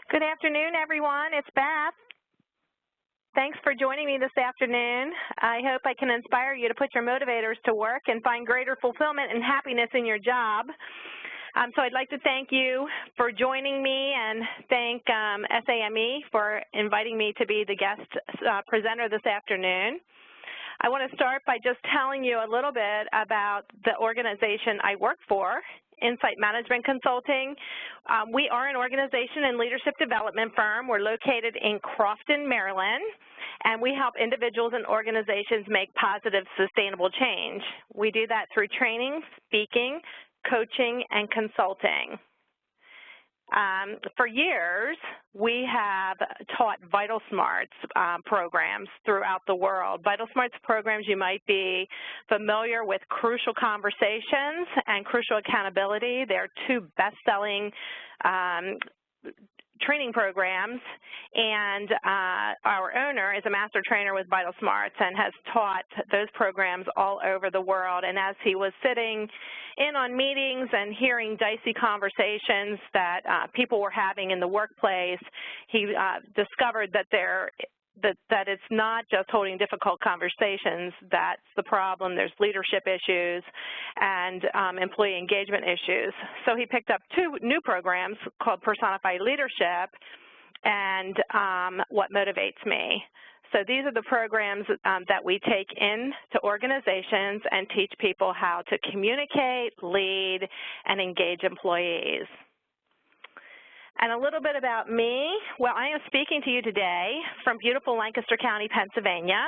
Good afternoon, everyone. It's Beth. Thanks for joining me this afternoon. I hope I can inspire you to put your motivators to work and find greater fulfillment and happiness in your job. So I'd like to thank you for joining me and thank SAME for inviting me to be the guest presenter this afternoon. I want to start by just telling you a little bit about the organization I work for, Insight Management Consulting. We are an organization and leadership development firm. We're located in Crofton, Maryland, and we help individuals and organizations make positive, sustainable change. We do that through training, speaking, coaching, and consulting. For years, we have taught Vital Smarts programs throughout the world. Vital Smarts programs, you might be familiar with Crucial Conversations and Crucial Accountability. They're two best-selling training programs, and our owner is a master trainer with Vital Smarts and has taught those programs all over the world. And as he was sitting in on meetings and hearing dicey conversations that people were having in the workplace, he discovered that that it's not just holding difficult conversations that's the problem. There's leadership issues and employee engagement issues. So he picked up two new programs called Personified Leadership and What Motivates Me. So these are the programs that we take into organizations and teach people how to communicate, lead, and engage employees. And a little bit about me. Well, I am speaking to you today from beautiful Lancaster County, Pennsylvania.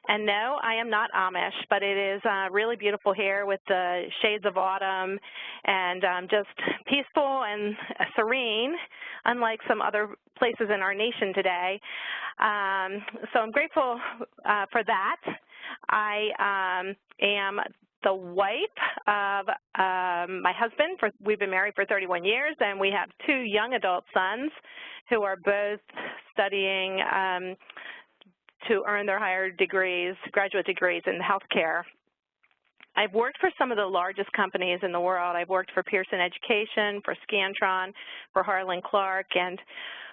And no, I am not Amish, but it is really beautiful here with the shades of autumn and just peaceful and serene, unlike some other places in our nation today. So I'm grateful for that. I am the wife of my husband. We've been married for 31 years, and we have two young adult sons who are both studying to earn their higher degrees, graduate degrees in healthcare. I've worked for some of the largest companies in the world. I've worked for Pearson Education, for Scantron, for Harlan Clark, and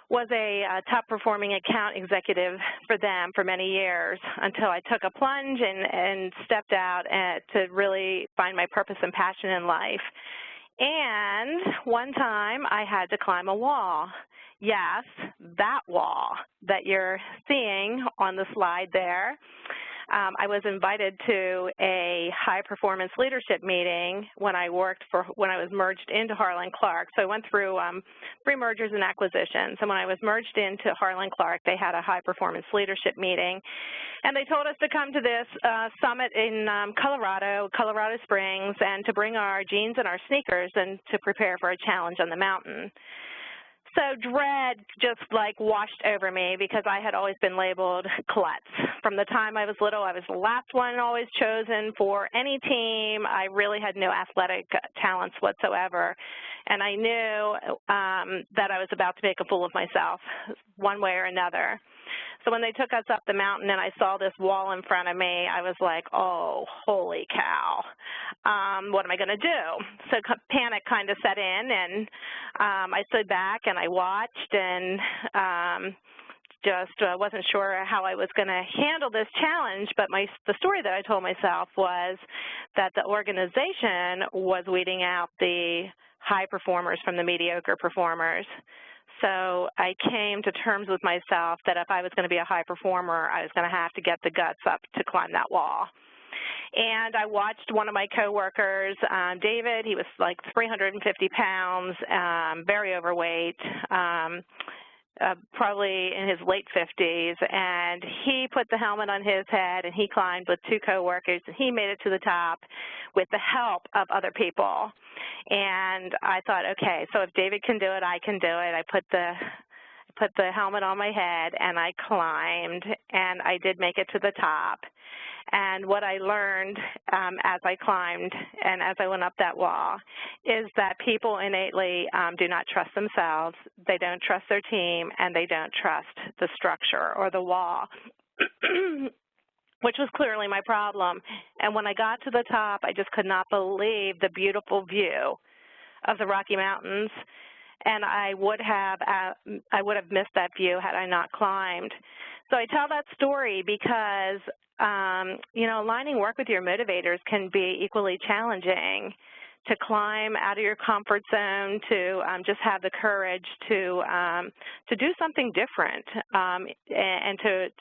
was a top-performing account executive for them for many years until I took a plunge and stepped out to really find my purpose and passion in life. And one time I had to climb a wall. Yes, that wall that you're seeing on the slide there. I was invited to a high-performance leadership meeting when I was merged into Harlan Clark. So I went through 3 mergers and acquisitions. And when I was merged into Harlan Clark, they had a high-performance leadership meeting. And they told us to come to this summit in Colorado Springs, and to bring our jeans and our sneakers and to prepare for a challenge on the mountain. So dread just like washed over me because I had always been labeled klutz. From the time I was little, I was the last one always chosen for any team. I really had no athletic talents whatsoever. And I knew that I was about to make a fool of myself one way or another. So when they took us up the mountain and I saw this wall in front of me, I was like, oh, holy cow. What am I going to do? So panic kind of set in, and I stood back and I watched and just wasn't sure how I was going to handle this challenge. But the story that I told myself was that the organization was weeding out the high performers from the mediocre performers. So I came to terms with myself that if I was going to be a high performer, I was going to have to get the guts up to climb that wall. And I watched one of my coworkers, David. He was like 350 pounds, very overweight, probably in his late 50s, and he put the helmet on his head and he climbed with 2 coworkers, and he made it to the top with the help of other people. And I thought, okay, so if David can do it, I can do it. I put the helmet on my head and I climbed, and I did make it to the top. And what I learned as I climbed and as I went up that wall is that people innately do not trust themselves, they don't trust their team, and they don't trust the structure or the wall, which was clearly my problem. And when I got to the top, I just could not believe the beautiful view of the Rocky Mountains and I would have missed that view had I not climbed. So I tell that story because, you know, aligning work with your motivators can be equally challenging. To climb out of your comfort zone, to just have the courage to do something different, and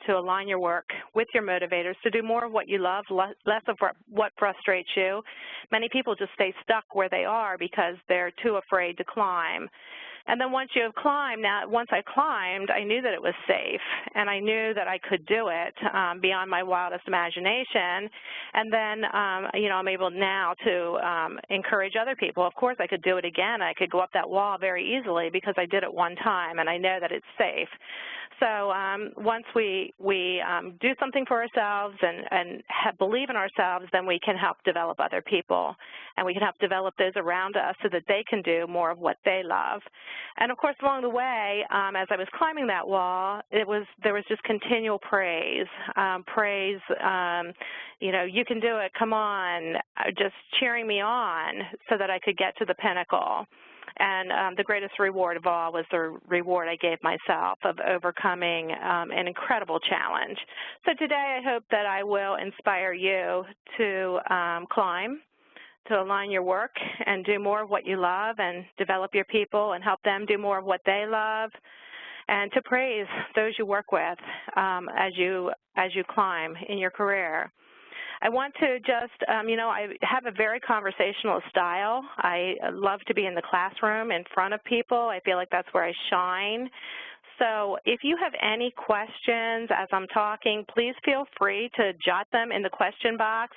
to align your work with your motivators, to do more of what you love, less of what frustrates you. Many people just stay stuck where they are because they're too afraid to climb. And then once you have climbed, once I climbed, I knew that it was safe, and I knew that I could do it beyond my wildest imagination. And then, you know, I'm able now to encourage other people. Of course, I could do it again. I could go up that wall very easily because I did it one time, and I know that it's safe. So once we do something for ourselves and believe in ourselves, then we can help develop other people, and we can help develop those around us so that they can do more of what they love. And of course, along the way, as I was climbing that wall, there was just continual praise. You know, you can do it, come on, just cheering me on so that I could get to the pinnacle. And the greatest reward of all was the reward I gave myself of overcoming an incredible challenge. So today I hope that I will inspire you to climb, to align your work and do more of what you love, and develop your people and help them do more of what they love, and to praise those you work with as you climb in your career. I want to just, you know, I have a very conversational style. I love to be in the classroom in front of people. I feel like that's where I shine. So if you have any questions as I'm talking, please feel free to jot them in the question box.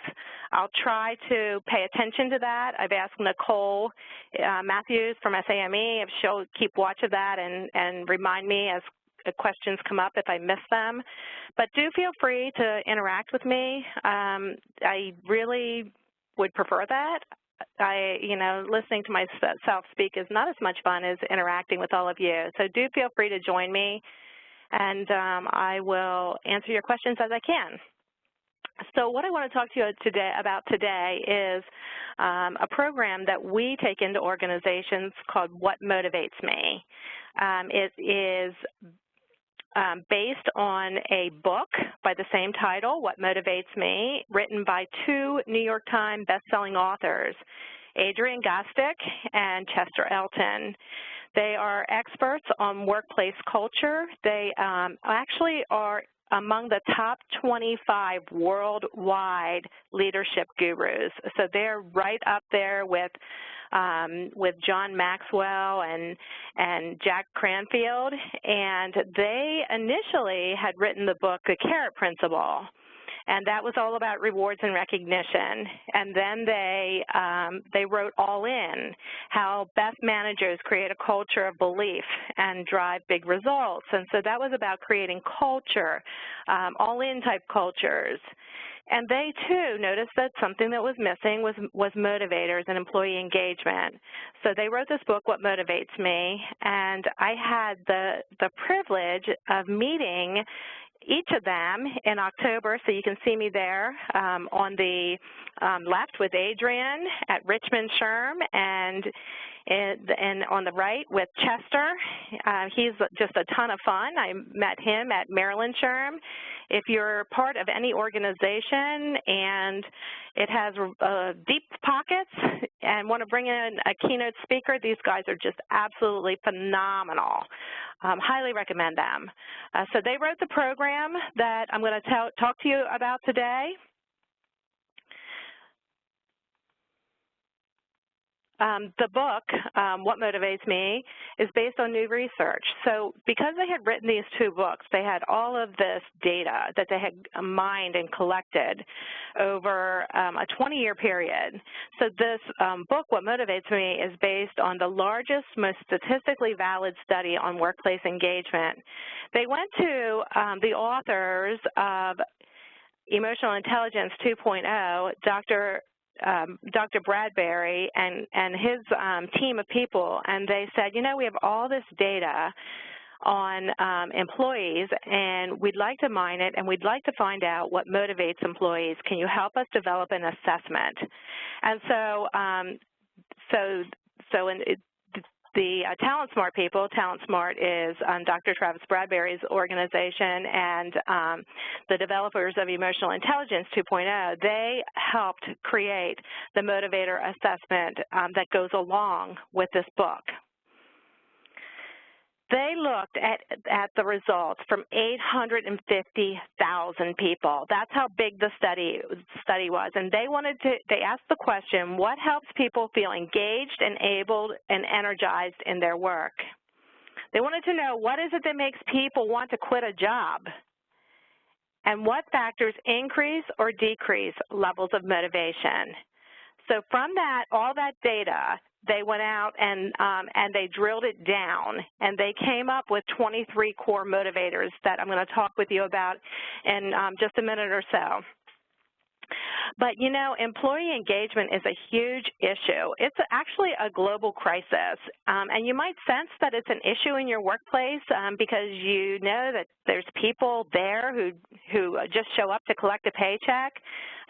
I'll try to pay attention to that. I've asked Nicole Matthews from SAME if she'll keep watch of that and remind me as questions come up if I miss them. But do feel free to interact with me. I really would prefer that. You know, listening to myself speak is not as much fun as interacting with all of you. So do feel free to join me, and I will answer your questions as I can. So what I want to talk to you about today is a program that we take into organizations called What Motivates Me. It is based on a book by the same title, What Motivates Me, written by two New York Times best-selling authors, Adrian Gostick and Chester Elton. They are experts on workplace culture. They actually are among the top 25 worldwide leadership gurus. So they're right up there with John Maxwell and Jack Cranfield, and they initially had written the book The Carrot Principle, and that was all about rewards and recognition. And then they wrote All In, how best managers create a culture of belief and drive big results. And so that was about creating culture, all-in type cultures. And they, too, noticed that something that was missing was motivators and employee engagement. So they wrote this book, What Motivates Me, and I had the privilege of meeting each of them in October, so you can see me there on the left with Adrian at Richmond SHRM, and on the right with Chester. He's just a ton of fun. I met him at Maryland SHRM. If you're part of any organization and it has deep pockets and want to bring in a keynote speaker, these guys are just absolutely phenomenal. Highly recommend them. So they wrote the program that I'm going to talk to you about today. The book, What Motivates Me, is based on new research. So because they had written these two books, they had all of this data that they had mined and collected over a 20-year period. So this book, What Motivates Me, is based on the largest, most statistically valid study on workplace engagement. They went to the authors of Emotional Intelligence 2.0, Dr. Bradbury and his team of people, and they said, you know, we have all this data on employees, and we'd like to mine it, and we'd like to find out what motivates employees. Can you help us develop an assessment? And Talent Smart people. Talent Smart is Dr. Travis Bradberry's organization, and the developers of Emotional Intelligence 2.0, they helped create the Motivator assessment that goes along with this book. They looked at the results from 850,000 people. That's how big the study was. And they asked the question, what helps people feel engaged, enabled, and energized in their work? They wanted to know, what is it that makes people want to quit a job? And what factors increase or decrease levels of motivation? So from that, all that data, they went out and they drilled it down, and they came up with 23 core motivators that I'm going to talk with you about in just a minute or so. But, you know, employee engagement is a huge issue. It's actually a global crisis, and you might sense that it's an issue in your workplace because you know that there's people there who just show up to collect a paycheck.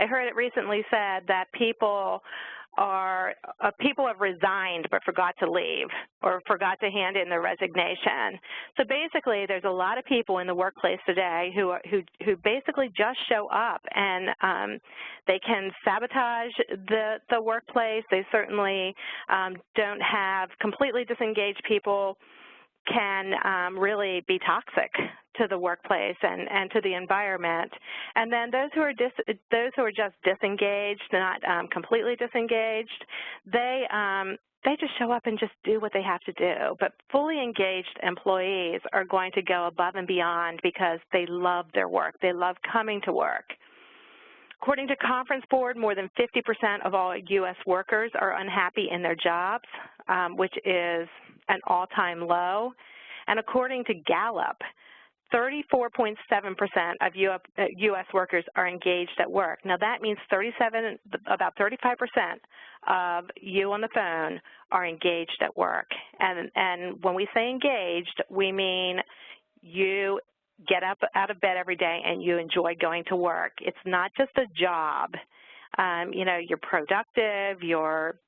I heard it recently said that people have resigned but forgot to leave or forgot to hand in their resignation. So basically, there's a lot of people in the workplace today who basically just show up, and they can sabotage the workplace. They certainly don't have completely disengaged people. Can really be toxic to the workplace and to the environment. And then those who are just disengaged, not completely disengaged, they just show up and just do what they have to do. But fully engaged employees are going to go above and beyond because they love their work. They love coming to work. According to Conference Board, more than 50% of all U.S. workers are unhappy in their jobs, which is an all-time low. And according to Gallup, 34.7% of U.S. workers are engaged at work. Now that means about 35% of you on the phone are engaged at work. And when we say engaged, we mean you get up out of bed every day and you enjoy going to work. It's not just a job. You know, you're productive, you're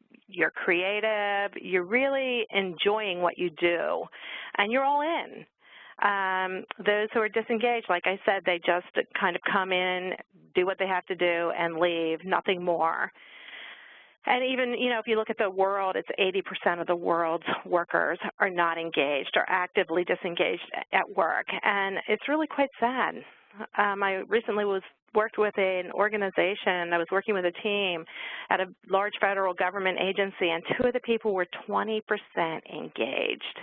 creative, you're really enjoying what you do, and you're all in. Those who are disengaged, like I said, they just kind of come in, do what they have to do, and leave, nothing more. And even, you know, if you look at the world, it's 80% of the world's workers are not engaged or actively disengaged at work, and it's really quite sad. I recently worked with an organization. I was working with a team at a large federal government agency, and two of the people were 20% engaged.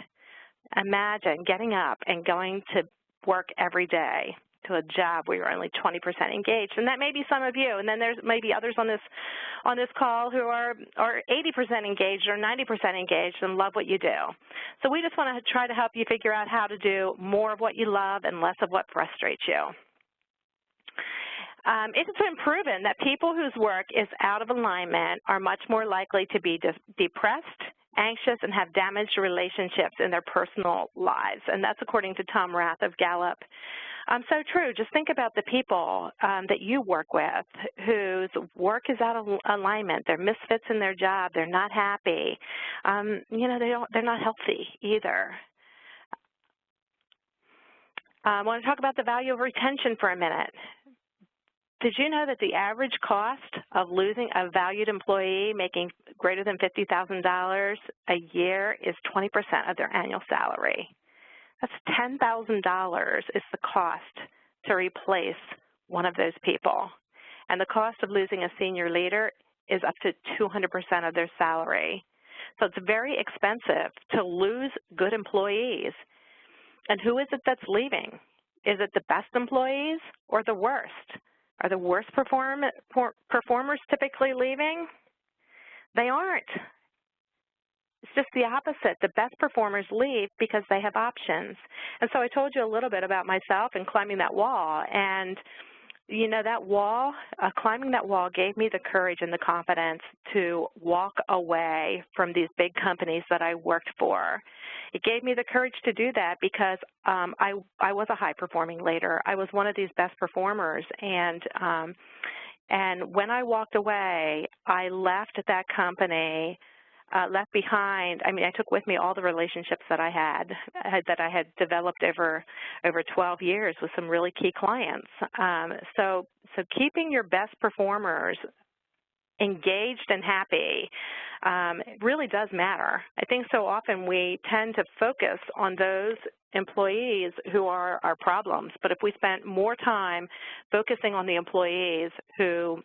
Imagine getting up and going to work every day to a job where you're only 20% engaged, and that may be some of you, and then there's maybe others on this call who are 80% engaged or 90% engaged and love what you do. So we just want to try to help you figure out how to do more of what you love and less of what frustrates you. It's been proven that people whose work is out of alignment are much more likely to be depressed, anxious, and have damaged relationships in their personal lives, and that's according to Tom Rath of Gallup. So true. Just think about the people that you work with whose work is out of alignment. They're misfits in their job. They're not happy. You know, they're not healthy either. I want to talk about the value of retention for a minute. Did you know that the average cost of losing a valued employee making greater than $50,000 a year is 20% of their annual salary? That's $10,000 is the cost to replace one of those people. And the cost of losing a senior leader is up to 200% of their salary. So it's very expensive to lose good employees. And who is it that's leaving? Is it the best employees or the worst? Are the worst performers typically leaving? They aren't. It's just the opposite. The best performers leave because they have options. And so I told you a little bit about myself and climbing that wall. And, you know, that wall, climbing that wall gave me the courage and the confidence to walk away from these big companies that I worked for. It gave me the courage to do that because I was a high-performing leader. I was one of these best performers. And when I walked away, I left that company left behind. I mean, I took with me all the relationships that I had developed over 12 years with some really key clients. So keeping your best performers engaged and happy really does matter. I think so often we tend to focus on those employees who are our problems, but if we spent more time focusing on the employees who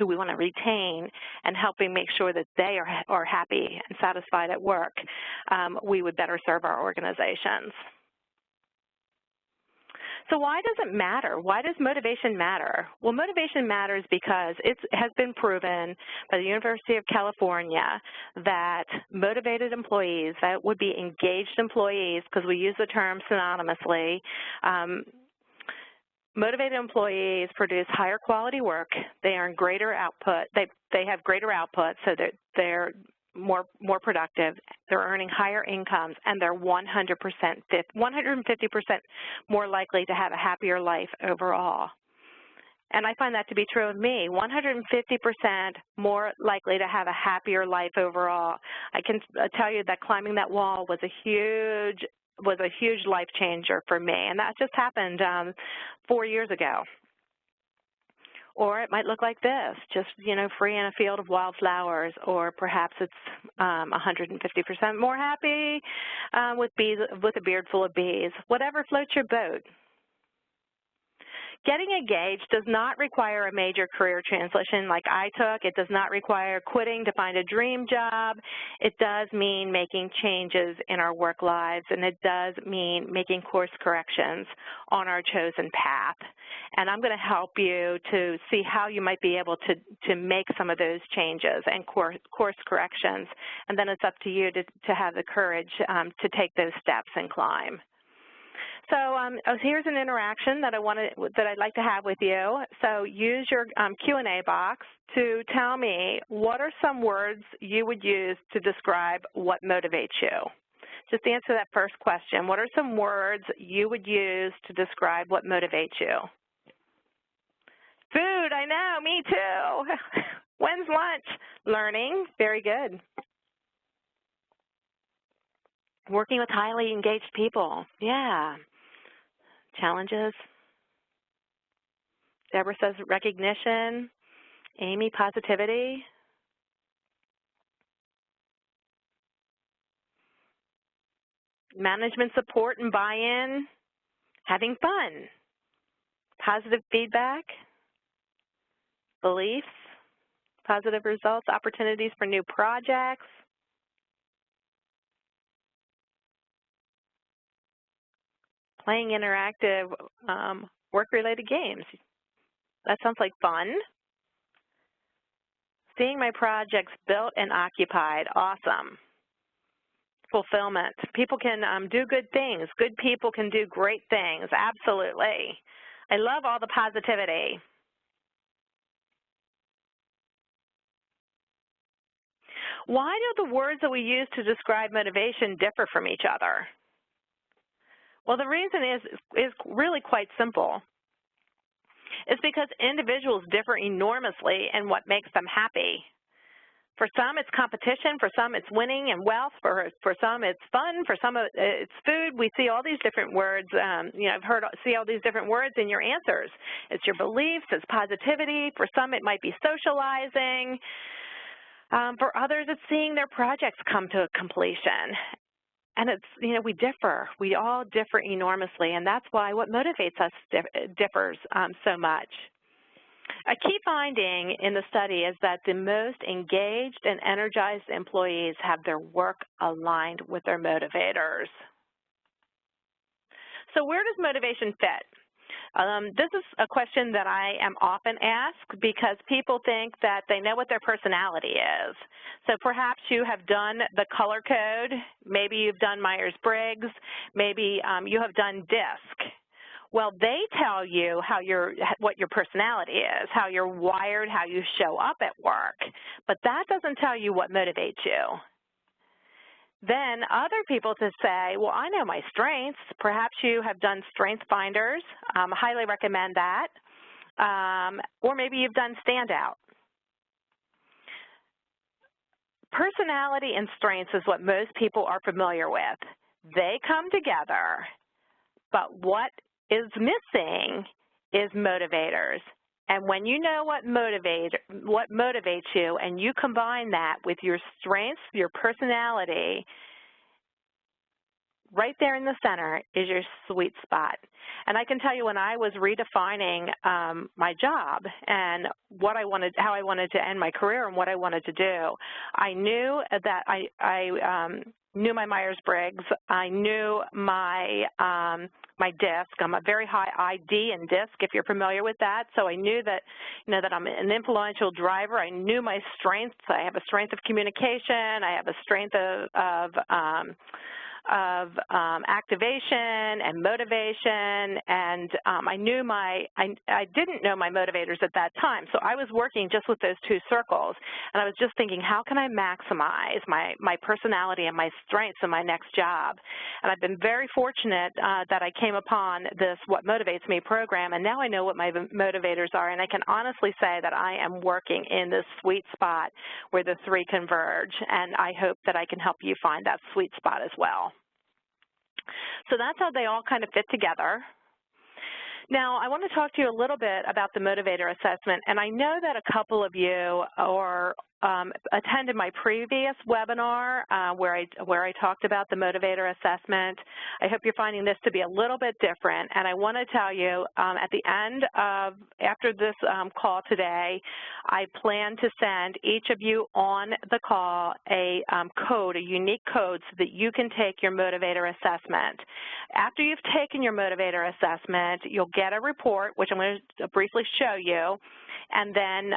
we want to retain and helping make sure that they are happy and satisfied at work, we would better serve our organizations. So why does it matter? Why does motivation matter? Well, motivation matters because it has been proven by the University of California that motivated employees, that would be engaged employees, because we use the term synonymously, motivated employees produce higher quality work, they earn greater output, they have greater output so that they're more productive, they're earning higher incomes, and they're 150% more likely to have a happier life overall. And I find that to be true of me, 150% more likely to have a happier life overall. I can tell you that climbing that wall was a huge life changer for me, and that just happened 4 years ago. Or it might look like this, just, free in a field of wildflowers, or perhaps it's 150% more happy with a beard full of bees. Whatever floats your boat. Getting engaged does not require a major career transition like I took. It does not require quitting to find a dream job. It does mean making changes in our work lives, and it does mean making course corrections on our chosen path. And I'm going to help you to see how you might be able to make some of those changes and course corrections. And then it's up to you to have the courage to take those steps and climb. So here's an interaction that I'd like to have with you. So use your Q&A box to tell me what are some words you would use to describe what motivates you. Just answer that first question. What are some words you would use to describe what motivates you? Food, I know, me too. When's lunch? Learning, very good. Working with highly engaged people, yeah. Challenges. Deborah says recognition. Amy, positivity. Management support and buy-in. Having fun. Positive feedback. Beliefs. Positive results. Opportunities for new projects. Playing interactive work-related games. That sounds like fun. Seeing my projects built and occupied, awesome. Fulfillment. People can do good things. Good people can do great things, absolutely. I love all the positivity. Why do the words that we use to describe motivation differ from each other? Well, the reason is really quite simple. It's because individuals differ enormously in what makes them happy. For some, it's competition. For some, it's winning and wealth. For some, it's fun. For some, it's food. We see all these different words. See all these different words in your answers. It's your beliefs. It's positivity. For some, it might be socializing. For others, it's seeing their projects come to completion. And it's, we differ. We all differ enormously, and that's why what motivates us differs so much. A key finding in the study is that the most engaged and energized employees have their work aligned with their motivators. So where does motivation fit? This is a question that I am often asked because people think that they know what their personality is. So perhaps you have done the color code, maybe you've done Myers-Briggs, maybe you have done DISC. Well, they tell you what your personality is, how you're wired, how you show up at work, but that doesn't tell you what motivates you. Then other people to say, well, I know my strengths. Perhaps you have done strength finders. Highly recommend that. Or maybe you've done standout. personality and strengths is what most people are familiar with. They come together, but what is missing is motivators. And when you know what motivates you, and you combine that with your strengths, your personality, right there in the center is your sweet spot. And I can tell you, when I was redefining my job and how I wanted to end my career and what I wanted to do, I knew that I knew my Myers-Briggs. I knew my DISC. I'm a very high ID in DISC, if you're familiar with that. So I knew that, that I'm an influential driver. I knew my strengths. I have a strength of communication. I have a strength of activation and motivation, and I didn't know my motivators at that time, so I was working just with those two circles, and I was just thinking, how can I maximize my personality and my strengths in my next job? And I've been very fortunate that I came upon this What Motivates Me program, and now I know what my motivators are, and I can honestly say that I am working in this sweet spot where the three converge, and I hope that I can help you find that sweet spot as well. So that's how they all kind of fit together. Now, I want to talk to you a little bit about the motivator assessment, and I know that a couple of you attended my previous webinar where I talked about the motivator assessment. I hope you're finding this to be a little bit different, and I want to tell you at the end after this call today, I plan to send each of you on the call a unique code, so that you can take your motivator assessment. After you've taken your motivator assessment, you'll get a report, which I'm going to briefly show you, and then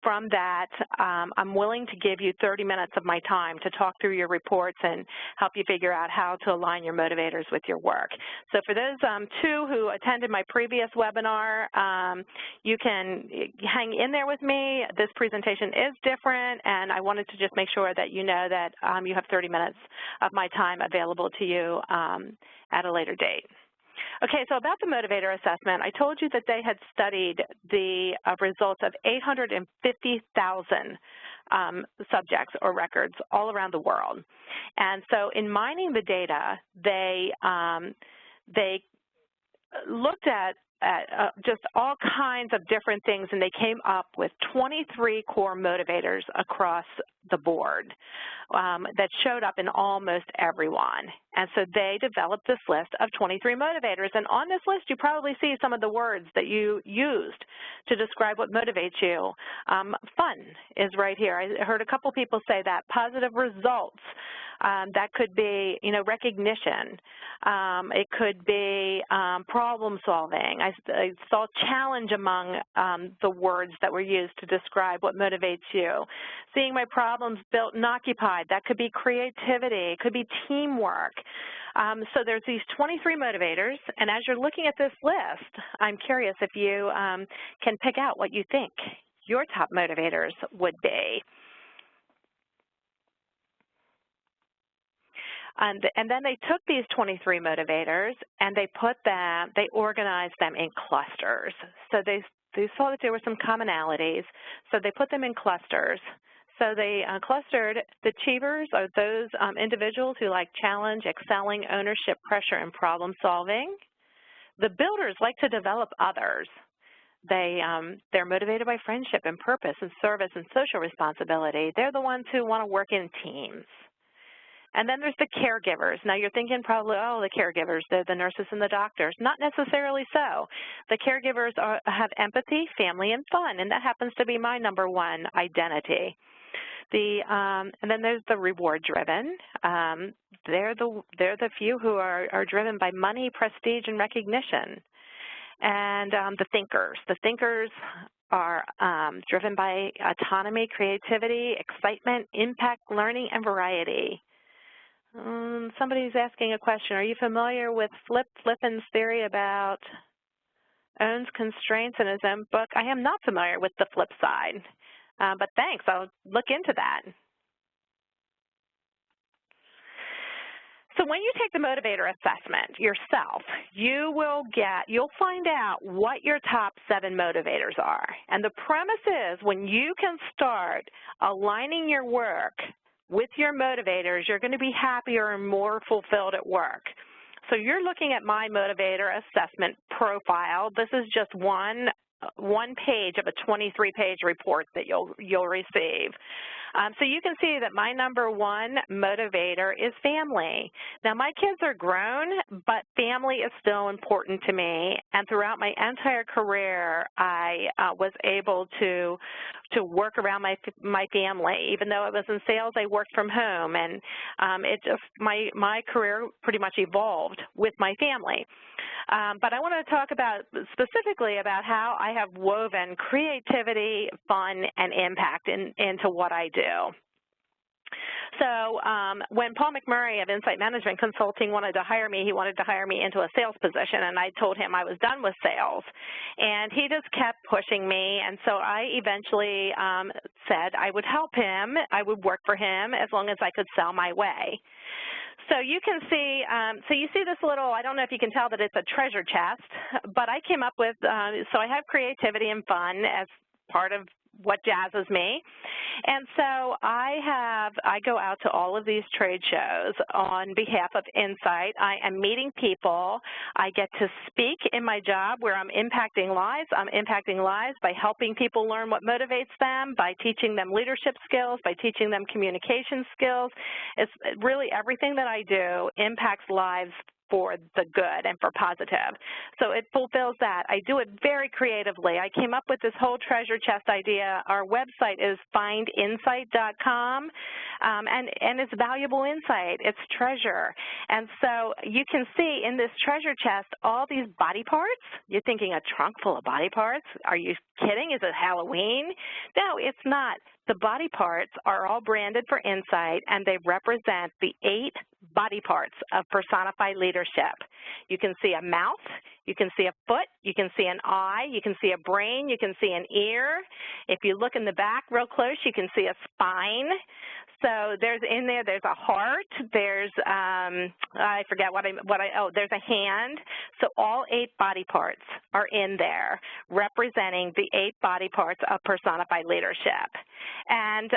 from that, I'm willing to give you 30 minutes of my time to talk through your reports and help you figure out how to align your motivators with your work. So for those two who attended my previous webinar, you can hang in there with me. This presentation is different, and I wanted to just make sure that you know that you have 30 minutes of my time available to you at a later date. Okay, so about the motivator assessment, I told you that they had studied the results of 850,000 subjects or records all around the world. And so in mining the data, they looked at just all kinds of different things, and they came up with 23 core motivators across the board that showed up in almost everyone. And so they developed this list of 23 motivators, and on this list you probably see some of the words that you used to describe what motivates you. Fun is right here. I heard a couple people say that. Positive results. That could be, recognition. It could be problem solving. I saw challenge among the words that were used to describe what motivates you. Seeing my problems built and occupied. That could be creativity. It could be teamwork. So there's these 23 motivators, and as you're looking at this list, I'm curious if you can pick out what you think your top motivators would be. And then they took these 23 motivators and they organized them in clusters. So they saw that there were some commonalities, so they put them in clusters. So they clustered the achievers, or those individuals who like challenge, excelling, ownership, pressure, and problem solving. The builders like to develop others. They're motivated by friendship and purpose and service and social responsibility. They're the ones who want to work in teams. And then there's the caregivers. Now you're thinking probably, oh, the caregivers, they're the nurses and the doctors. Not necessarily so. The caregivers have empathy, family, and fun, and that happens to be my #1 identity. And then there's the reward-driven. They're the few who are driven by money, prestige, and recognition. And the thinkers. The thinkers are driven by autonomy, creativity, excitement, impact, learning, and variety. Somebody's asking a question. Are you familiar with Flippen's theory about owns constraints in his own book? I am not familiar with the flip side, but thanks. I'll look into that. So when you take the motivator assessment yourself, you'll find out what your top 7 motivators are. And the premise is when you can start aligning your work with your motivators, you're going to be happier and more fulfilled at work. So you're looking at my motivator assessment profile. This is just one page of a 23-page report that you'll receive. So you can see that my number one motivator is family. Now, my kids are grown, but family is still important to me. And throughout my entire career, I was able to work around my family. Even though I was in sales, I worked from home, and my career pretty much evolved with my family. But I want to talk specifically about how I have woven creativity, fun, and impact into what I do. So when Paul McMurray of Insight Management Consulting wanted to hire me, he wanted to hire me into a sales position, and I told him I was done with sales. And he just kept pushing me, and so I eventually said I would help him, I would work for him as long as I could sell my way. So you can see, you see this little, I don't know if you can tell that it's a treasure chest, but I came up with, so I have creativity and fun as part of what jazzes me. And so I go out to all of these trade shows on behalf of Insight. I am meeting people. I get to speak in my job where I'm impacting lives. I'm impacting lives by helping people learn what motivates them, by teaching them leadership skills, by teaching them communication skills. It's really everything that I do impacts lives for the good and for positive. So it fulfills that. I do it very creatively. I came up with this whole treasure chest idea. Our website is findinsight.com, and it's valuable insight. It's treasure. And so you can see in this treasure chest all these body parts. You're thinking a trunk full of body parts? Are you kidding? Is it Halloween? No, it's not. The body parts are all branded for Insight, and they represent the 8 body parts of personified leadership. You can see a mouth, you can see a foot, you can see an eye, you can see a brain, you can see an ear. If you look in the back real close, you can see a spine. So there's a heart, there's, I forget there's a hand. So all 8 body parts are in there representing the 8 body parts of personified leadership. And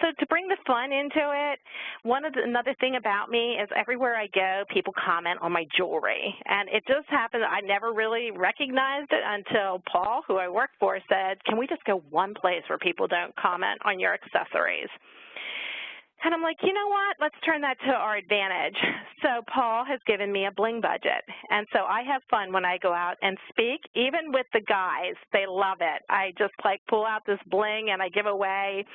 so to bring the fun into it, another thing about me is everywhere I go, people comment on my jewelry. And it just happened, I never really recognized it until Paul, who I work for, said, can we just go one place where people don't comment on your accessories? And I'm like, you know what, let's turn that to our advantage. So Paul has given me a bling budget. And so I have fun when I go out and speak, even with the guys. They love it. I just pull out this bling and I give away.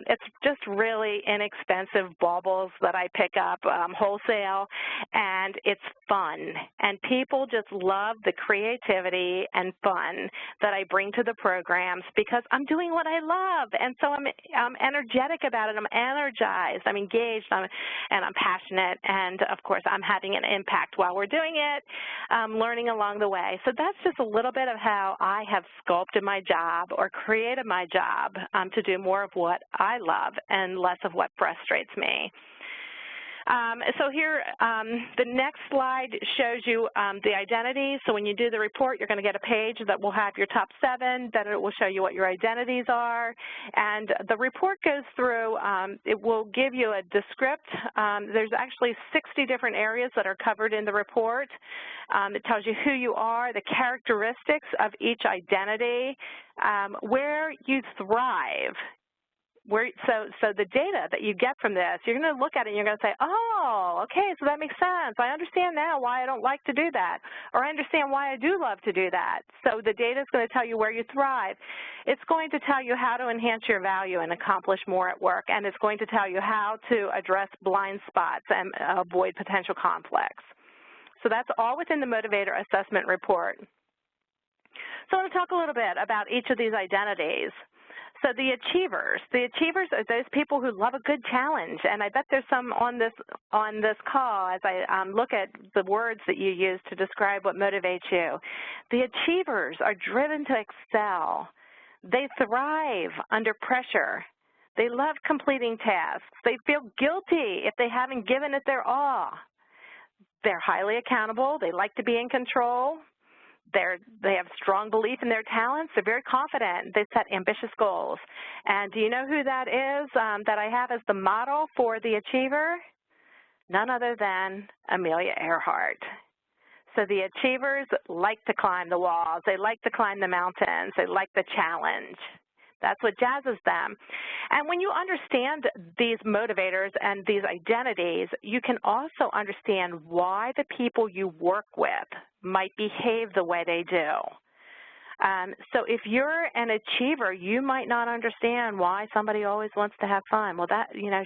It's just really inexpensive baubles that I pick up wholesale, and it's fun. And people just love the creativity and fun that I bring to the programs because I'm doing what I love. And so I'm energetic about it. I'm energized. I'm engaged, and I'm passionate, and of course I'm having an impact while we're doing it, learning along the way. So that's just a little bit of how I have sculpted my job or created my job to do more of what I love and less of what frustrates me. So here, the next slide shows you the identities. So when you do the report, you're going to get a page that will have your top 7. Then it will show you what your identities are. And the report goes through, it will give you a descript. There's actually 60 different areas that are covered in the report. It tells you who you are, the characteristics of each identity, where you thrive. So the data that you get from this, you're going to look at it and you're going to say, oh, okay, so that makes sense. I understand now why I don't like to do that, or I understand why I do love to do that. So the data is going to tell you where you thrive. It's going to tell you how to enhance your value and accomplish more at work, and it's going to tell you how to address blind spots and avoid potential conflicts. So that's all within the Motivator Assessment Report. So I want to talk a little bit about each of these identities. So the achievers are those people who love a good challenge, and I bet there's some on this call as I look at the words that you use to describe what motivates you. The achievers are driven to excel. They thrive under pressure. They love completing tasks. They feel guilty if they haven't given it their all. They're highly accountable. They like to be in control. They have strong belief in their talents. They're very confident. They set ambitious goals. And do you know who that is that I have as the model for the achiever? None other than Amelia Earhart. So the achievers like to climb the walls. They like to climb the mountains. They like the challenge. That's what jazzes them. And when you understand these motivators and these identities, you can also understand why the people you work with might behave the way they do. So if you're an achiever, you might not understand why somebody always wants to have fun. Well,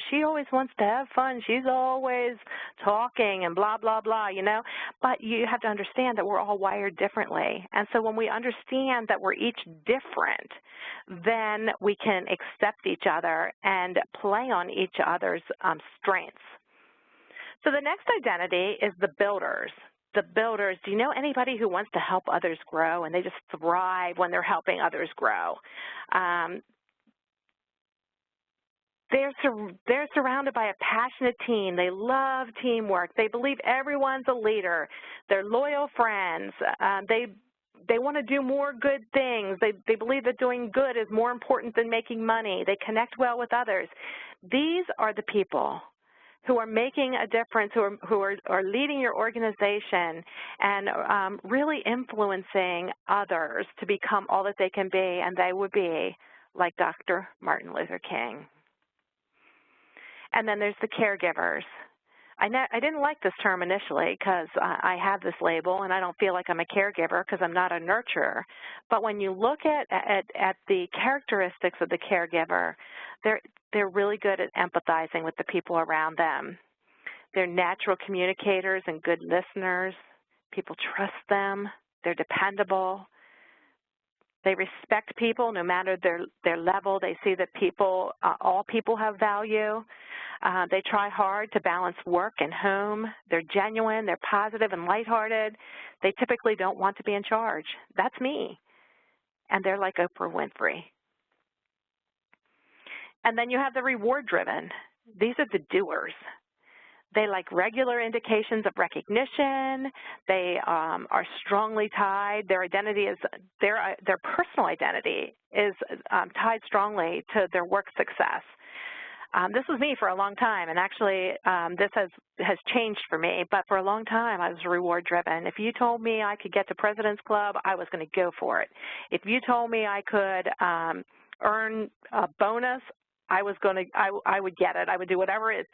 she always wants to have fun. She's always talking and blah, blah, blah, But you have to understand that we're all wired differently. And so when we understand that we're each different, then we can accept each other and play on each other's strengths. So the next identity is the builders. The builders, do you know anybody who wants to help others grow and they just thrive when they're helping others grow? They're surrounded by a passionate team. They love teamwork. They believe everyone's a leader. They're loyal friends. They want to do more good things. They believe that doing good is more important than making money. They connect well with others. These are the people who are making a difference, who are leading your organization and really influencing others to become all that they can be, and they would be like Dr. Martin Luther King. And then there's the caregivers. I didn't like this term initially because I have this label and I don't feel like I'm a caregiver because I'm not a nurturer. But when you look at the characteristics of the caregiver, they're really good at empathizing with the people around them. They're natural communicators and good listeners. People trust them. They're dependable. They respect people no matter their level. They see that all people have value. They try hard to balance work and home. They're genuine. They're positive and lighthearted. They typically don't want to be in charge. That's me. And they're like Oprah Winfrey. And then you have the reward-driven. These are the doers. They like regular indications of recognition. They are strongly tied. Their identity is their personal identity is tied strongly to their work success. This was me for a long time, and actually this has changed for me, but for a long time I was reward-driven. If you told me I could get to President's Club, I was going to go for it. If you told me I could earn a bonus, I would get it. I would do whatever it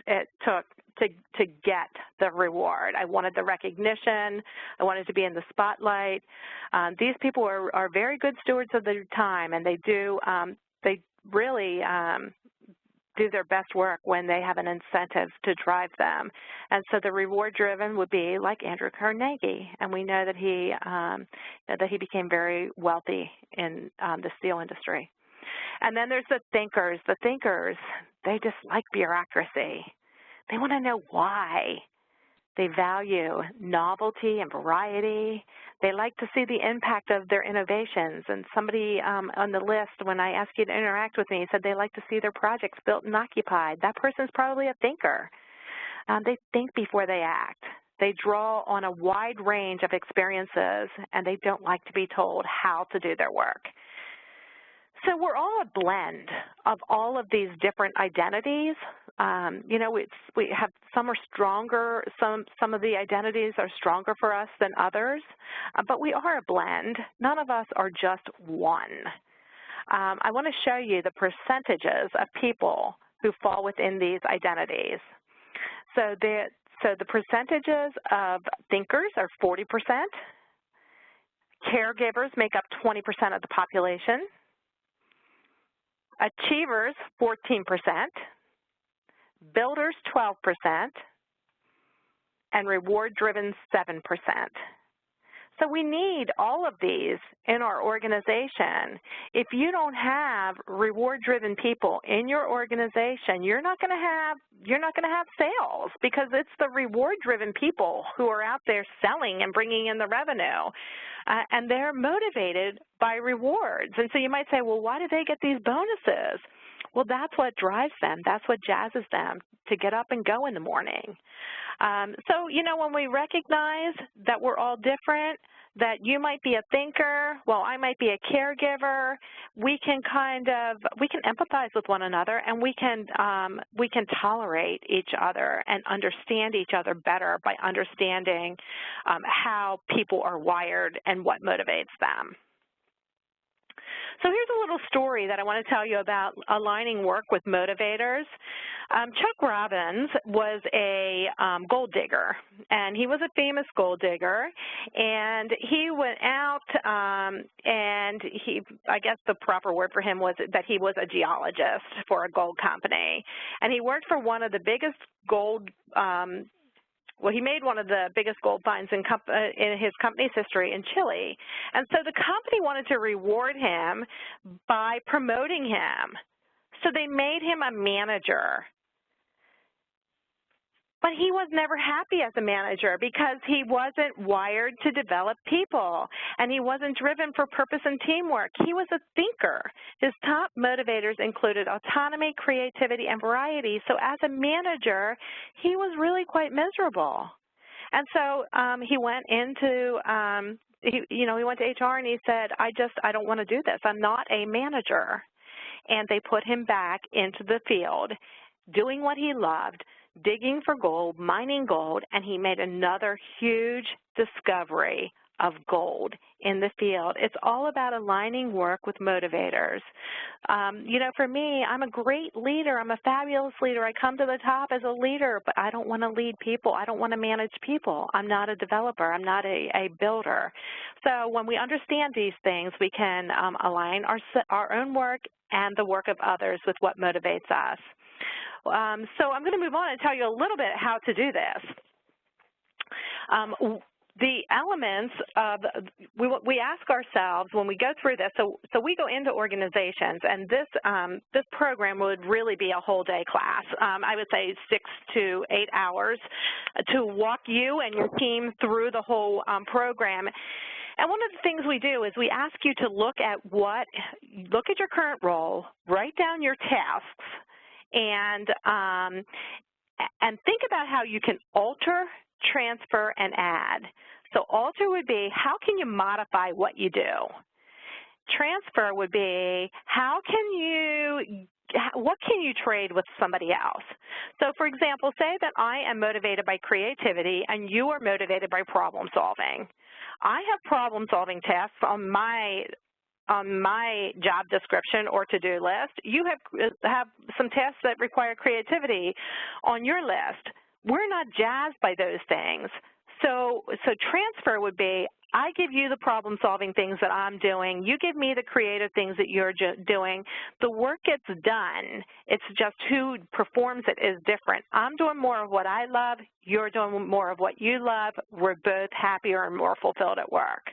took to get the reward. I wanted the recognition. I wanted to be in the spotlight. These people are very good stewards of their time, and they really do their best work when they have an incentive to drive them. And so the reward-driven would be like Andrew Carnegie, and we know that he became very wealthy in the steel industry. And then there's the thinkers. The thinkers, they just like bureaucracy. They want to know why. They value novelty and variety. They like to see the impact of their innovations. And somebody on the list, when I asked you to interact with me, said they like to see their projects built and occupied. That person's probably a thinker. They think before they act. They draw on a wide range of experiences, and they don't like to be told how to do their work. So we're all a blend of all of these different identities. We have some are stronger. Some of the identities are stronger for us than others, but we are a blend. None of us are just one. I want to show you the percentages of people who fall within these identities. So the percentages of thinkers are 40%. Caregivers make up 20% of the population. Achievers, 14%, builders, 12%, and reward-driven, 7%. So we need all of these in our organization. If you don't have reward-driven people in your organization, you're not going to have sales, because it's the reward-driven people who are out there selling and bringing in the revenue, and they're motivated by rewards. And so you might say, well, why do they get these bonuses? Well, that's what drives them. That's what jazzes them to get up and go in the morning. So, when we recognize that we're all different, that you might be a thinker, well, I might be a caregiver. We can empathize with one another, and we can tolerate each other and understand each other better by understanding how people are wired and what motivates them. So here's a little story that I want to tell you about aligning work with motivators. Chuck Robbins was a gold digger, and he was a famous gold digger, and he went out and I guess the proper word for him was that he was a geologist for a gold company, and he worked for one of the biggest gold well, he made one of the biggest gold finds in his company's history in Chile. And so the company wanted to reward him by promoting him. So they made him a manager. But he was never happy as a manager because he wasn't wired to develop people, and he wasn't driven for purpose and teamwork. He was a thinker. His top motivators included autonomy, creativity, and variety. So as a manager, he was really quite miserable. And so he went into he went to HR and he said, I don't want to do this. I'm not a manager. And they put him back into the field, doing what he loved, digging for gold, mining gold, and he made another huge discovery of gold in the field. It's all about aligning work with motivators. For me, I'm a great leader. I'm a fabulous leader. I come to the top as a leader, but I don't want to lead people. I don't want to manage people. I'm not a developer. I'm not a builder. So when we understand these things, we can align our own work and the work of others with what motivates us. So I'm going to move on and tell you a little bit how to do this. The elements of, we ask ourselves when we go through this, so we go into organizations, and this program would really be a whole day class. I would say 6 to 8 hours to walk you and your team through the whole program. And one of the things we do is we ask you to look at your current role, write down your tasks, and think about how you can alter, transfer, and add. So alter would be, how can you modify what you do? Transfer would be, what can you trade with somebody else? So for example, say that I am motivated by creativity and you are motivated by problem solving. I have problem solving tasks on my job description or to-do list. You have some tasks that require creativity on your list. We're not jazzed by those things. So transfer would be, I give you the problem-solving things that I'm doing. You give me the creative things that you're doing. The work gets done. It's just who performs it is different. I'm doing more of what I love. You're doing more of what you love. We're both happier and more fulfilled at work.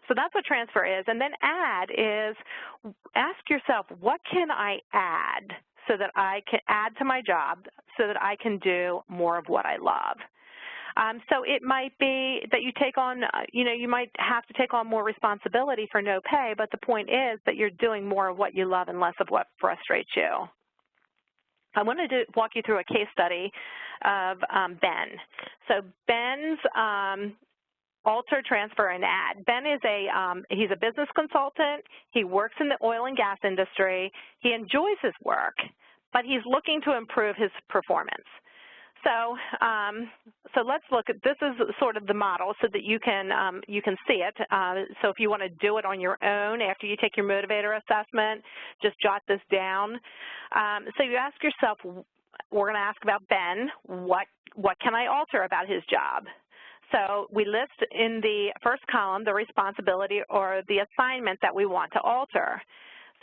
So that's what transfer is. And then add is, ask yourself, what can I add so that I can add to my job so that I can do more of what I love? So it might be that you take on, you might have to take on more responsibility for no pay, but the point is that you're doing more of what you love and less of what frustrates you. I wanted to walk you through a case study of Ben. So Ben's alter, transfer, and add. Ben is he's a business consultant. He works in the oil and gas industry. He enjoys his work, but he's looking to improve his performance. So let's look at, this is sort of the model so that you can see it. So if you want to do it on your own after you take your motivator assessment, just jot this down. So you ask yourself, we're going to ask about Ben, what can I alter about his job? So we list in the first column the responsibility or the assignment that we want to alter.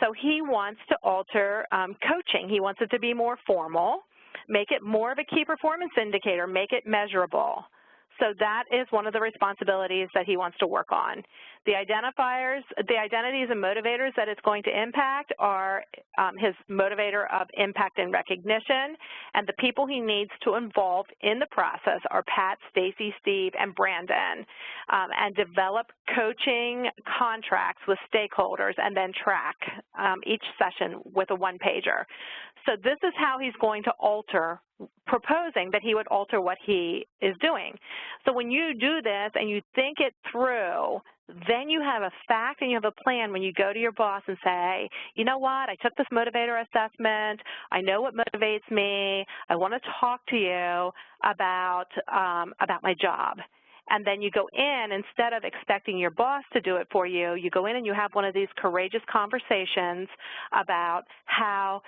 So he wants to alter coaching. He wants it to be more formal, make it more of a key performance indicator, make it measurable. So that is one of the responsibilities that he wants to work on. The identifiers, the identities and motivators that it's going to impact are his motivator of impact and recognition, and the people he needs to involve in the process are Pat, Stacy, Steve, and Brandon, and develop coaching contracts with stakeholders and then track each session with a one-pager. So this is how he's going to alter proposing that he would alter what he is doing. So when you do this and you think it through, then you have a fact and you have a plan when you go to your boss and say, you know what, I took this motivator assessment, I know what motivates me, I want to talk to you about my job. And then you go in, instead of expecting your boss to do it for you, you go in and you have one of these courageous conversations about how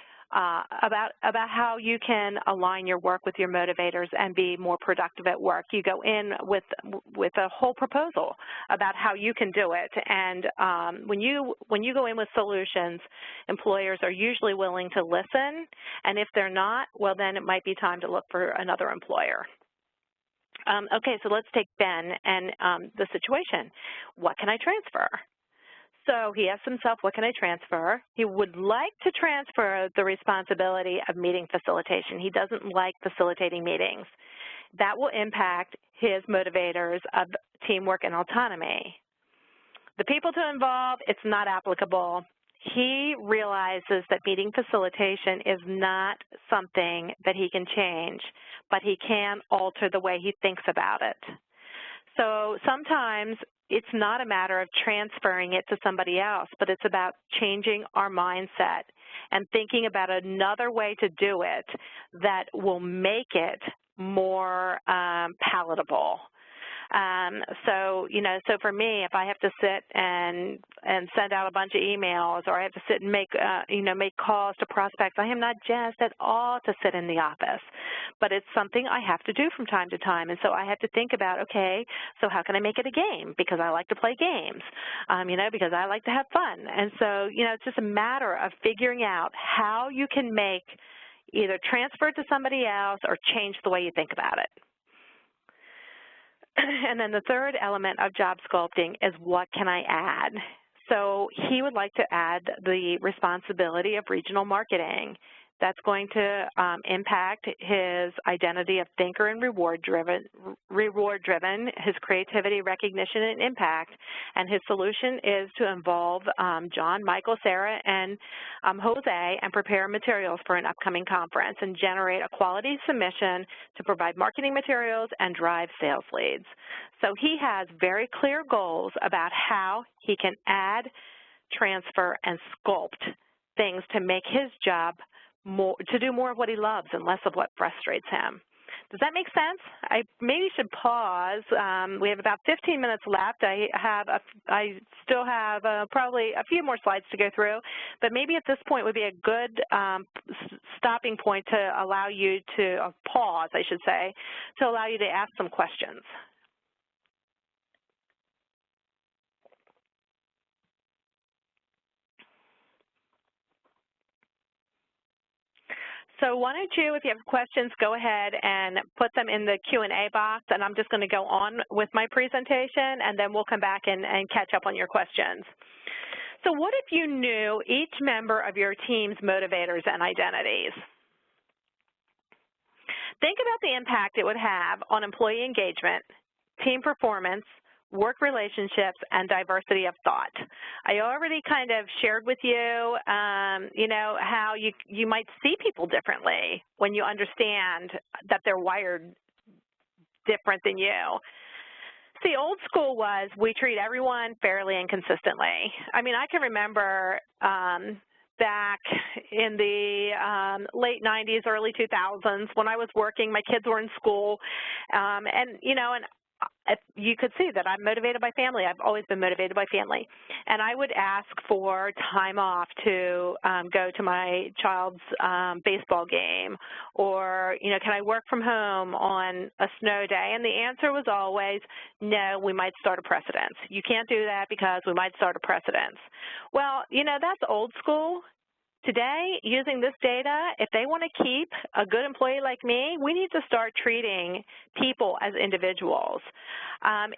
you can align your work with your motivators and be more productive at work. You go in with a whole proposal about how you can do it. And when you go in with solutions, employers are usually willing to listen. And if they're not, well, then it might be time to look for another employer. Okay, so let's take Ben and the situation. What can I transfer? So he asks himself, what can I transfer? He would like to transfer the responsibility of meeting facilitation. He doesn't like facilitating meetings. That will impact his motivators of teamwork and autonomy. The people to involve, it's not applicable. He realizes that meeting facilitation is not something that he can change, but he can alter the way he thinks about it. So sometimes it's not a matter of transferring it to somebody else, but it's about changing our mindset and thinking about another way to do it that will make it more palatable. So for me, if I have to sit and send out a bunch of emails, or I have to sit and make calls to prospects, I am not jazzed at all to sit in the office, but it's something I have to do from time to time. And so I have to think about, okay, so how can I make it a game? Because I like to play games, because I like to have fun. And so, it's just a matter of figuring out how you can make either transfer it to somebody else or change the way you think about it. And then the third element of job sculpting is, what can I add? So he would like to add the responsibility of regional marketing. That's going to impact his identity of thinker and reward-driven, his creativity, recognition, and impact. And his solution is to involve John, Michael, Sarah, and Jose, and prepare materials for an upcoming conference and generate a quality submission to provide marketing materials and drive sales leads. So he has very clear goals about how he can add, transfer, and sculpt things to make his job to do more of what he loves and less of what frustrates him. Does that make sense? I maybe should pause. We have about 15 minutes left. I still have probably a few more slides to go through, but maybe at this point would be a good stopping point to allow you to pause, I should say, to allow you to ask some questions. So why don't you, if you have questions, go ahead and put them in the Q&A box, and I'm just going to go on with my presentation, and then we'll come back and catch up on your questions. So what if you knew each member of your team's motivators and identities? Think about the impact it would have on employee engagement, team performance, work relationships, and diversity of thought. I already kind of shared with you, how you might see people differently when you understand that they're wired different than you. See, old school was we treat everyone fairly and consistently. I mean, I can remember back in the late 90s, early 2000s, when I was working, my kids were in school, and you could see that I'm motivated by family. I've always been motivated by family. And I would ask for time off to go to my child's baseball game, or, can I work from home on a snow day? And the answer was always, no, we might start a precedent. You can't do that because we might start a precedent. Well, that's old school. Today, using this data, if they want to keep a good employee like me, we need to start treating people as individuals.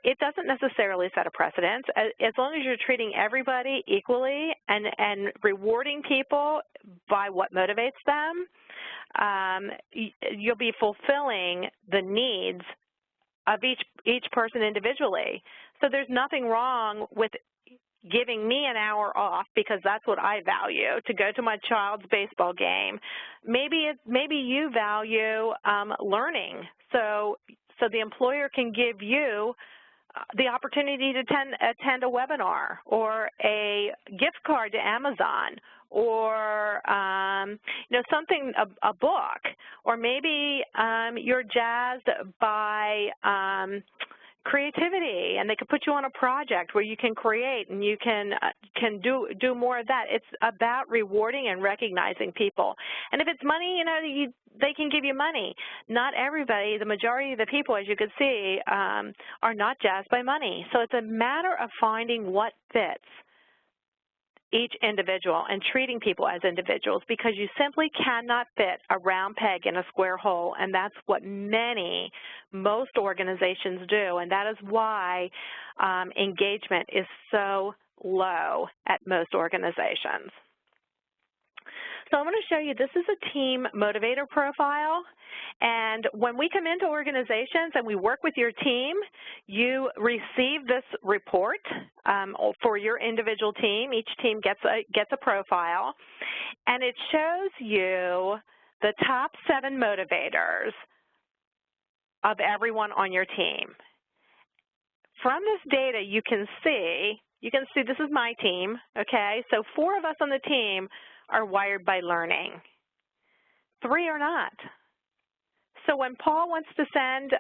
It doesn't necessarily set a precedent. As long as you're treating everybody equally and rewarding people by what motivates them, you'll be fulfilling the needs of each person individually. So there's nothing wrong with giving me an hour off because that's what I value, to go to my child's baseball game. Maybe you value learning, so the employer can give you the opportunity to attend a webinar or a gift card to Amazon, or something, a book, or maybe you're jazzed by creativity, and they could put you on a project where you can create and you can do more of that. It's about rewarding and recognizing people. And if it's money, they can give you money. Not everybody, the majority of the people, as you can see, are not jazzed by money. So it's a matter of finding what fits each individual and treating people as individuals, because you simply cannot fit a round peg in a square hole, and that's what most organizations do, and that is why engagement is so low at most organizations. So I'm going to show you, this is a team motivator profile, and when we come into organizations and we work with your team, you receive this report for your individual team. Each team gets a profile, and it shows you the top 7 motivators of everyone on your team. From this data, you can see this is my team, okay? So 4 of us on the team are wired by learning. 3 are not. So when Paul wants to send,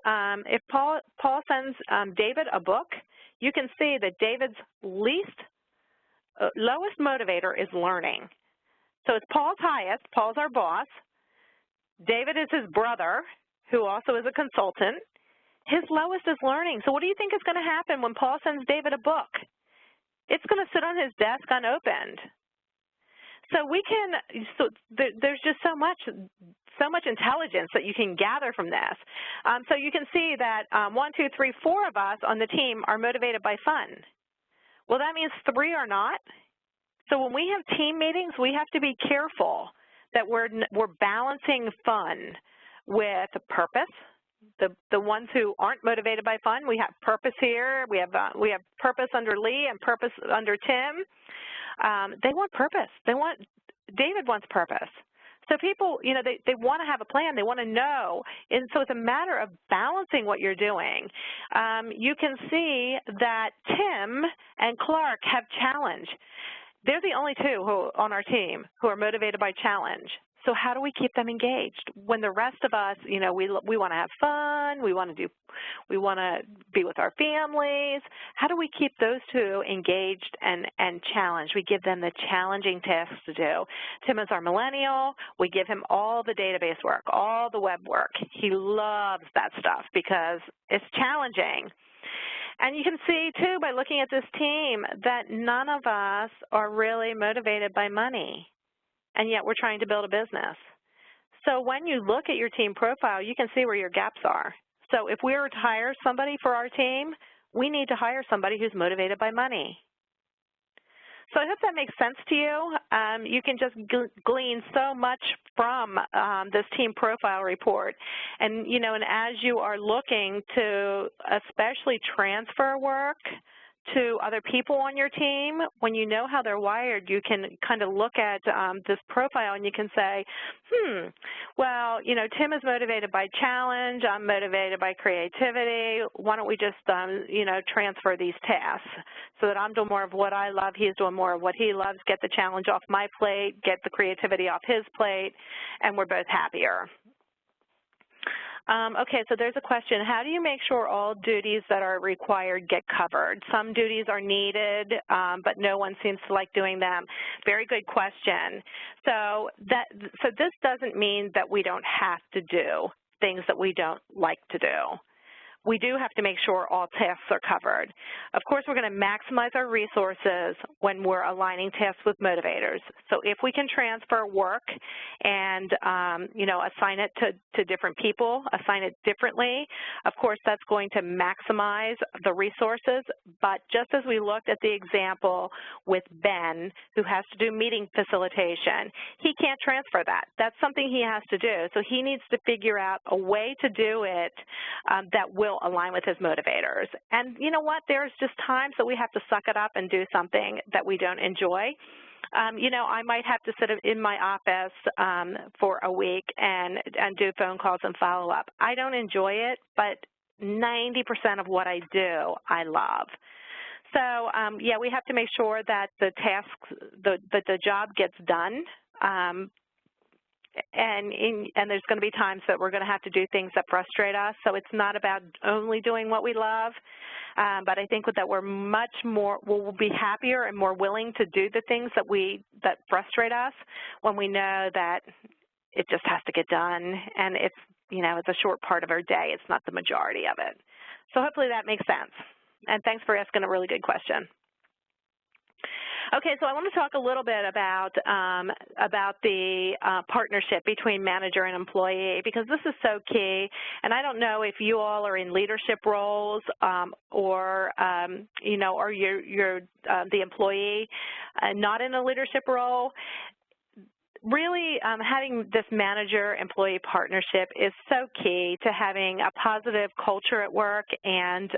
if Paul sends David a book, you can see that David's lowest motivator is learning. So it's Paul's highest. Paul's our boss. David is his brother, who also is a consultant. His lowest is learning. So what do you think is going to happen when Paul sends David a book? It's going to sit on his desk unopened. So there's just so much intelligence that you can gather from this. So you can see that 1, 2, 3, 4 of us on the team are motivated by fun. Well, that means 3 are not. So when we have team meetings, we have to be careful that we're balancing fun with purpose. The ones who aren't motivated by fun, we have purpose here. We have purpose under Lee and purpose under Tim. They want purpose. David wants purpose. So people, they want to have a plan. They want to know. And so it's a matter of balancing what you're doing. You can see that Tim and Clark have challenge. They're the only 2 on our team who are motivated by challenge. So how do we keep them engaged when the rest of us, we want to have fun, we want to be with our families? How do we keep those 2 engaged and challenged? We give them the challenging tasks to do. Tim is our millennial. We give him all the database work, all the web work. He loves that stuff because it's challenging. And you can see, too, by looking at this team, that none of us are really motivated by money, and yet we're trying to build a business. So when you look at your team profile, you can see where your gaps are. So if we were to hire somebody for our team, we need to hire somebody who's motivated by money. So I hope that makes sense to you. You can just glean so much from this team profile report. And, and as you are looking to especially transfer work to other people on your team, when you know how they're wired, you can kind of look at this profile and you can say, well, Tim is motivated by challenge, I'm motivated by creativity. Why don't we just, transfer these tasks so that I'm doing more of what I love, he's doing more of what he loves, get the challenge off my plate, get the creativity off his plate, and we're both happier. Okay, so there's a question. How do you make sure all duties that are required get covered? Some duties are needed, but no one seems to like doing them. Very good question. So this doesn't mean that we don't have to do things that we don't like to do. We do have to make sure all tasks are covered. Of course, we're going to maximize our resources when we're aligning tasks with motivators. So if we can transfer work and, assign it to different people, assign it differently, of course, that's going to maximize the resources. But just as we looked at the example with Ben, who has to do meeting facilitation, he can't transfer that. That's something he has to do. So he needs to figure out a way to do it that will will align with his motivators. And you know what? There's just times that we have to suck it up and do something that we don't enjoy. You know, I might have to sit in my office for a week and do phone calls and follow up. I don't enjoy it, but 90% of what I do, I love. So, yeah, we have to make sure that the tasks, that the job gets done. And there's going to be times that we're going to have to do things that frustrate us. So it's not about only doing what we love, but I think that we're much more, we'll be happier and more willing to do the things that frustrate us when we know that it just has to get done, and it's, you know, it's a short part of our day. It's not the majority of it. So hopefully that makes sense. And thanks for asking a really good question. Okay, so I want to talk a little bit about the partnership between manager and employee, because this is so key. And I don't know if you all are in leadership roles or you know, or you're the employee not in a leadership role. Really, having this manager-employee partnership is so key to having a positive culture at work and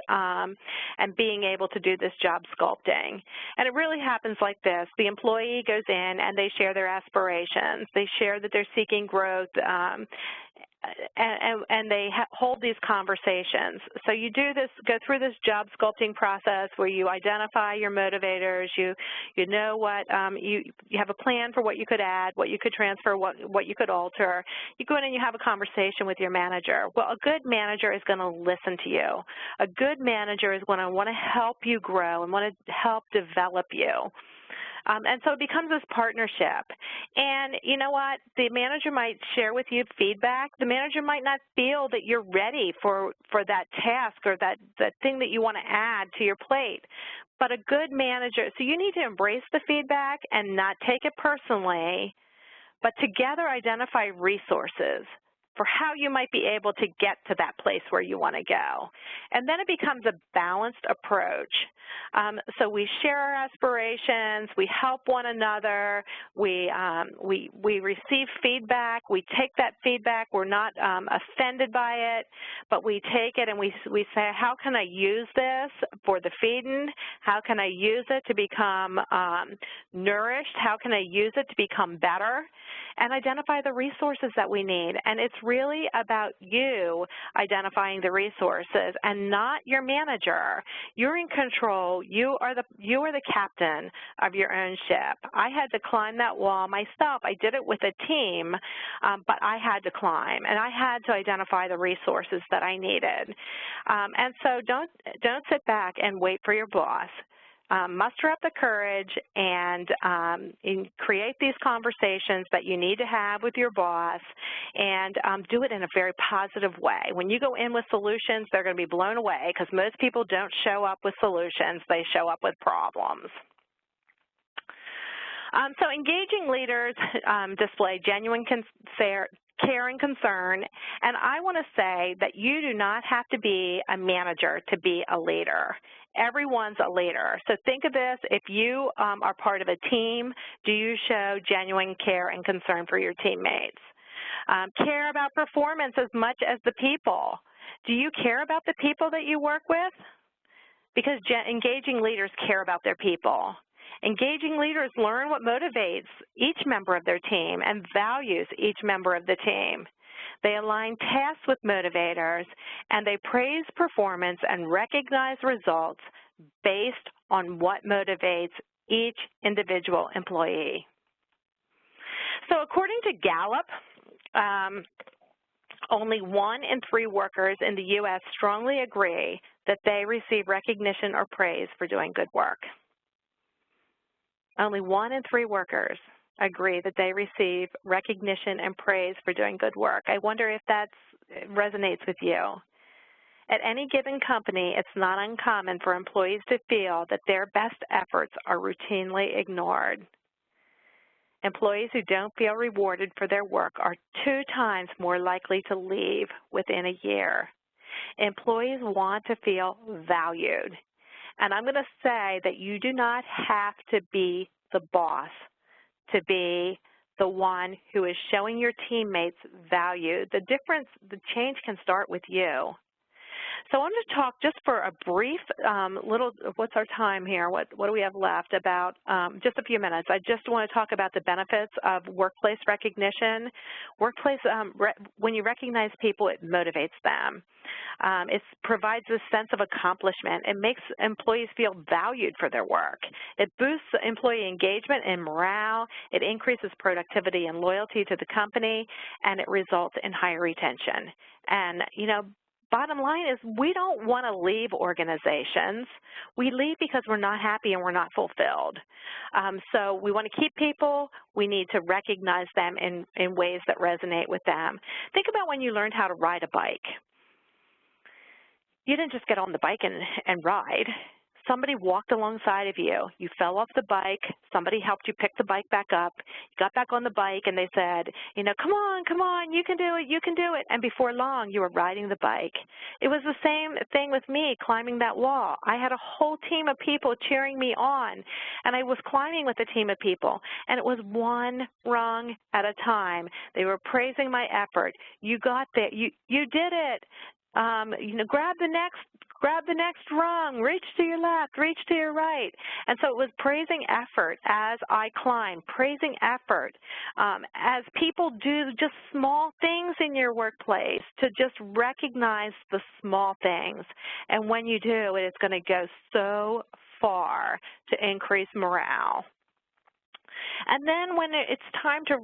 being able to do this job sculpting. And it really happens like this. The employee goes in and they share their aspirations. They share that they're seeking growth, and they hold these conversations. So you do this, go through this job sculpting process where you identify your motivators, you know what, you have a plan for what you could add, what you could transfer, what you could alter. You go in and you have a conversation with your manager. Well, a good manager is going to listen to you. A good manager is going to want to help you grow and want to help develop you. And so it becomes this partnership. And you know what? The manager might share with you feedback. The manager might not feel that you're ready for that task or that thing that you want to add to your plate. But a good manager, so you need to embrace the feedback and not take it personally, but together identify resources for how you might be able to get to that place where you want to go. And then it becomes a balanced approach. So we share our aspirations, we help one another, we receive feedback, we take that feedback, we're not offended by it, but we take it and we say, how can I use this for the feeding? How can I use it to become nourished? How can I use it to become better? And identify the resources that we need. And it's really about you identifying the resources and not your manager. You're in control. You are the captain of your own ship. I had to climb that wall myself. I did it with a team, but I had to climb, and I had to identify the resources that I needed. And so don't sit back and wait for your boss. Muster up the courage and create these conversations that you need to have with your boss, and do it in a very positive way. When you go in with solutions, they're going to be blown away because most people don't show up with solutions. They show up with problems. So engaging leaders display genuine care and concern, and I want to say that you do not have to be a manager to be a leader. Everyone's a leader. So think of this, if you are part of a team, do you show genuine care and concern for your teammates? Care about performance as much as the people. Do you care about the people that you work with? Because engaging leaders care about their people. Engaging leaders learn what motivates each member of their team and values each member of the team. They align tasks with motivators, and they praise performance and recognize results based on what motivates each individual employee. So according to Gallup, only 1 in 3 workers in the U.S. strongly agree that they receive recognition or praise for doing good work. Only 1 in 3 workers agree that they receive recognition and praise for doing good work. I wonder if that resonates with you. At any given company, it's not uncommon for employees to feel that their best efforts are routinely ignored. Employees who don't feel rewarded for their work are 2 times more likely to leave within a year. Employees want to feel valued. And I'm going to say that you do not have to be the boss to be the one who is showing your teammates value. The change can start with you. So I want to talk just for a brief what's our time here? What do we have left? About just a few minutes. I just want to talk about the benefits of workplace recognition. Workplace, when you recognize people, it motivates them. It provides a sense of accomplishment. It makes employees feel valued for their work. It boosts employee engagement and morale. It increases productivity and loyalty to the company, and it results in higher retention. And, you know, bottom line is we don't want to leave organizations. We leave because we're not happy and we're not fulfilled. So we want to keep people. We need to recognize them in ways that resonate with them. Think about when you learned how to ride a bike. You didn't just get on the bike and ride. Somebody walked alongside of you. You fell off the bike. Somebody helped you pick the bike back up. You got back on the bike, and they said, you know, come on, you can do it, you can do it. And before long, you were riding the bike. It was the same thing with me climbing that wall. I had a whole team of people cheering me on, and I was climbing with a team of people, and it was one rung at a time. They were praising my effort. You got there. You did it. You know, grab the next rung, reach to your left, reach to your right. And so it was praising effort as I climbed, praising effort. As people do just small things in your workplace, to just recognize the small things. And when you do, it is going to go so far to increase morale. And then when it's time to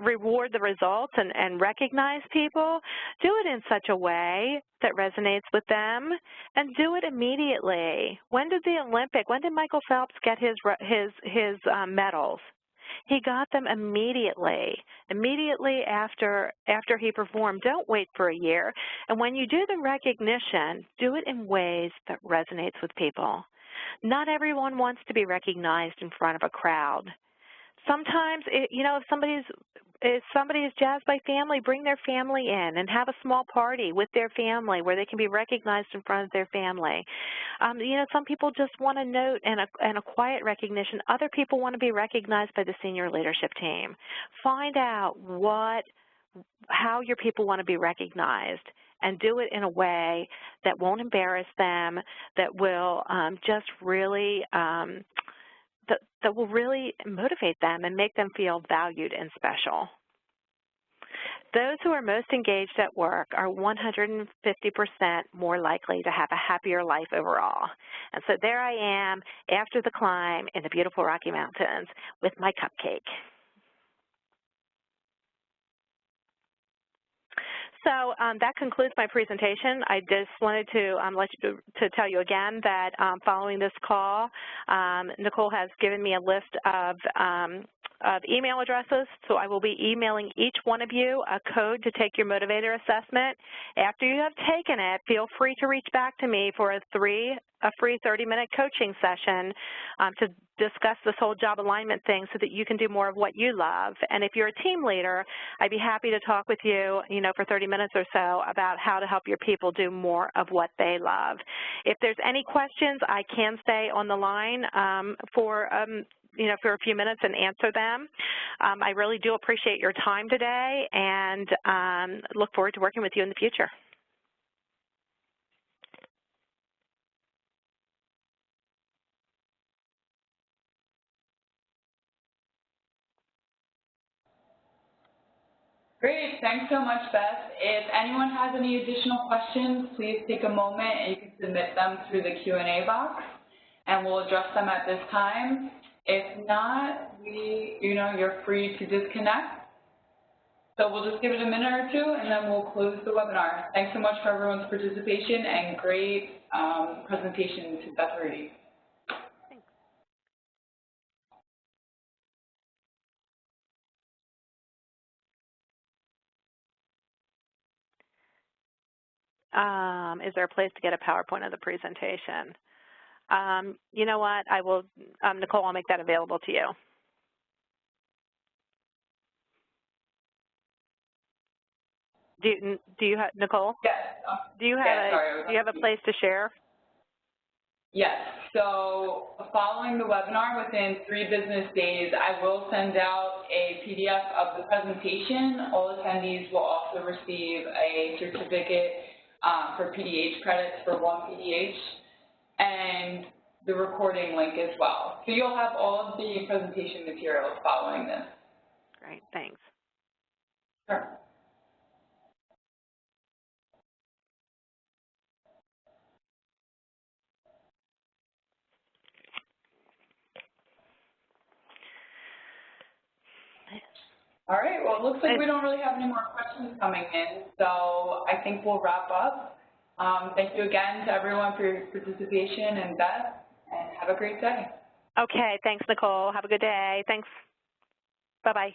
reward the results and recognize people, do it in such a way that resonates with them, and do it immediately. When did Michael Phelps get his medals? He got them immediately after he performed. Don't wait for a year. And when you do the recognition, do it in ways that resonates with people. Not everyone wants to be recognized in front of a crowd. Sometimes, you know, if somebody is jazzed by family, bring their family in and have a small party with their family where they can be recognized in front of their family. You know, some people just want a note and a quiet recognition. Other people want to be recognized by the senior leadership team. Find out how your people want to be recognized, and do it in a way that won't embarrass them, that will just really that will really motivate them and make them feel valued and special. Those who are most engaged at work are 150% more likely to have a happier life overall. And so there I am after the climb in the beautiful Rocky Mountains with my cupcake. So that concludes my presentation. I just wanted to tell you again that following this call, Nicole has given me a list of email addresses, so I will be emailing each one of you a code to take your motivator assessment. After you have taken it, feel free to reach back to me for a free 30-minute coaching session to discuss this whole job alignment thing so that you can do more of what you love. And if you're a team leader, I'd be happy to talk with you, for 30 minutes or so about how to help your people do more of what they love. If there's any questions, I can stay on the line for a few minutes and answer them. I really do appreciate your time today and look forward to working with you in the future. Great, thanks so much, Beth. If anyone has any additional questions, please take a moment and you can submit them through the Q&A box, and we'll address them at this time. If not, you're free to disconnect. So we'll just give it a minute or two, and then we'll close the webinar. Thanks so much for everyone's participation and great presentation to Beth Rudy. Is there a place to get a PowerPoint of the presentation? You know what? I will, Nicole, I'll make that available to you. Do you have, Nicole? Yes. Do you have a place to share? Yes, so following the webinar, within 3 business days, I will send out a PDF of the presentation. All attendees will also receive a certificate for PDH credits for 1 PDH, and the recording link as well. So you'll have all of the presentation materials following this. Great, thanks. Sure. All right, well, it looks like we don't really have any more questions coming in, so I think we'll wrap up. Thank you again to everyone for your participation, and Beth, and have a great day. Okay, thanks, Nicole. Have a good day. Thanks. Bye-bye.